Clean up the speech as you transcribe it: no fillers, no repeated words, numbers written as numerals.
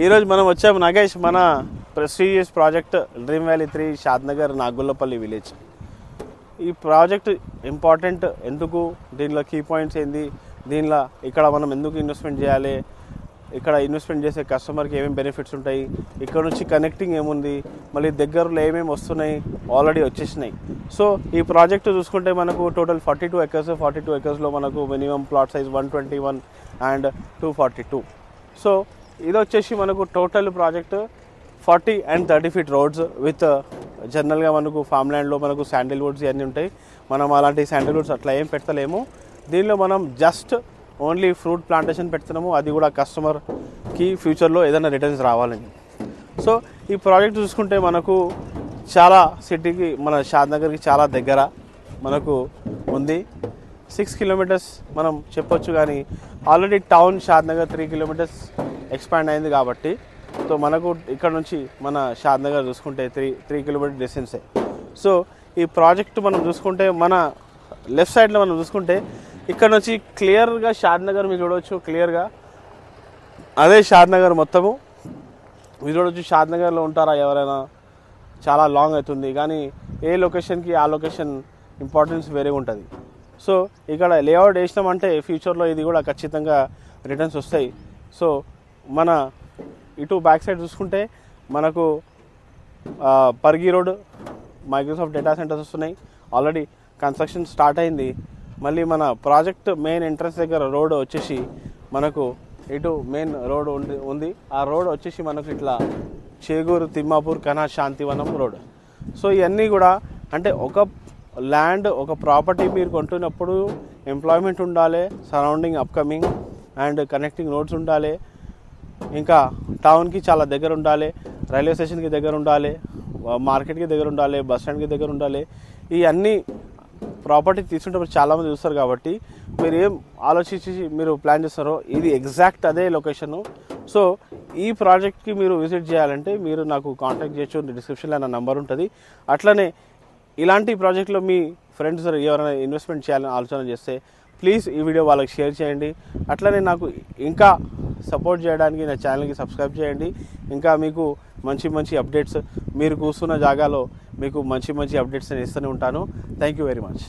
ఈరోజు మనం వచ్చాము నాగేష్, మన prestigious project dream valley 3 Shadnagar Nagullapalli village. ఈ ప్రాజెక్ట్ ఇంపార్టెంట్ ఎందుకు, దీనిలో కీ పాయింట్స్ ఏంది, దీనిలో ఇక్కడ మనం ఎందుకు ఇన్వెస్ట్మెంట్ చేయాలి, ఇక్కడ ఇన్వెస్ట్మెంట్ చేసే కస్టమర్కి ఏమేమి బెనిఫిట్స్ ఉంటాయి, ఇక్కడ నుంచి కనెక్టింగ్ ఏముంది, మళ్ళీ దగ్గరలో ఏమేమి వస్తున్నాయి, ఆల్రెడీ వచ్చేసినాయి. సో ఈ ప్రాజెక్ట్ చూసుకుంటే మనకు టోటల్ 42 ఎకర్స్. 42 ఎకర్స్లో మనకు minimum plot size 121 and 242. So ఇది వచ్చేసి మనకు total project 40 and 30 feet roads with జనరల్గా మనకు ఫామ్ ల్యాండ్లో మనకు శాండిల్వుడ్స్ ఇవన్నీ ఉంటాయి. మనం అలాంటి శాండిల్వుడ్స్ అట్లా ఏం పెడతలేము. దీనిలో మనం జస్ట్ ఓన్లీ ఫ్రూట్ ప్లాంటేషన్ పెడుతున్నాము, అది కూడా కస్టమర్కి ఫ్యూచర్లో ఏదైనా రిటర్న్స్ రావాలని. సో ఈ ప్రాజెక్ట్ చూసుకుంటే మనకు చాలా సిటీకి, మన షాద్నగర్కి చాలా దగ్గర మనకు ఉంది. 6 kilometers మనం చెప్పొచ్చు, కానీ already town Shadnagar 3 kilometers expand అయింది కాబట్టి సో మనకు ఇక్కడ నుంచి మన షాద్నగర్ చూసుకుంటే 3 kilometer డిస్టెన్సే. సో ఈ ప్రాజెక్ట్ మనం చూసుకుంటే మన లెఫ్ట్ సైడ్లో మనం చూసుకుంటే ఇక్కడ నుంచి క్లియర్గా షాద్నగర్ మీరు చూడవచ్చు. క్లియర్గా అదే షాద్నగర్ మొత్తము మీరు చూడవచ్చు. షాద్నగర్లో ఉంటారా ఎవరైనా, చాలా లాంగ్ అవుతుంది, కానీ ఏ లొకేషన్కి ఆ లొకేషన్ ఇంపార్టెన్స్ వేరే ఉంటుంది. సో ఇక్కడ లేఅవుట్ వేసినామంటే ఫ్యూచర్లో ఇది కూడా ఖచ్చితంగా రిటర్న్స్ వస్తాయి. సో మన ఇటు బ్యాక్ సైడ్ చూసుకుంటే మనకు Pargi road, Microsoft data centres వస్తున్నాయి. ఆల్రెడీ కన్స్ట్రక్షన్ స్టార్ట్ అయింది. మళ్ళీ మన ప్రాజెక్ట్ మెయిన్ ఎంట్రన్స్ దగ్గర రోడ్ వచ్చేసి మనకు ఇటు మెయిన్ రోడ్ ఉంది. ఆ రోడ్ వచ్చేసి మనకు ఇట్లా చేగూరు, తిమ్మాపూర్, కనా, శాంతివనం రోడ్. సో ఇవన్నీ కూడా అంటే ఒక ల్యాండ్, ఒక ప్రాపర్టీ మీరు కొంటున్నప్పుడు ఎంప్లాయ్మెంట్ ఉండాలి, surrounding upcoming and connecting roads ఉండాలి, ఇంకా టౌన్కి చాలా దగ్గర ఉండాలి, రైల్వే స్టేషన్కి దగ్గర ఉండాలి, మార్కెట్కి దగ్గర ఉండాలి, బస్ స్టాండ్కి దగ్గర ఉండాలి. ఈ అన్ని ప్రాపర్టీ తీసుకుంటే చాలామంది చూస్తారు కాబట్టి మీరు ఏం ఆలోచించి మీరు ప్లాన్ చేస్తారో ఇది ఎగ్జాక్ట్ అదే లొకేషను. సో ఈ ప్రాజెక్ట్కి మీరు విజిట్ చేయాలంటే మీరు నాకు కాంటాక్ట్ చేయొచ్చు, డిస్క్రిప్షన్లో నా నెంబర్ ఉంటుంది. అట్లనే ఇలాంటి ప్రాజెక్ట్లో మీ ఫ్రెండ్స్ ఎవరైనా ఇన్వెస్ట్మెంట్ చేయాలని ఆలోచన చేస్తే ప్లీజ్ ఈ వీడియో వాళ్ళకి షేర్ చేయండి. అట్లనే నాకు ఇంకా సపోర్ట్ చేయడానికి నా ఛానల్కి సబ్స్క్రైబ్ చేయండి. ఇంకా మీకు మంచి మంచి అప్డేట్స్, మీరు కూర్చున్న జాగాలో మీకు మంచి మంచి అప్డేట్స్ నేను ఇస్తూనే ఉంటాను. Thank you very much.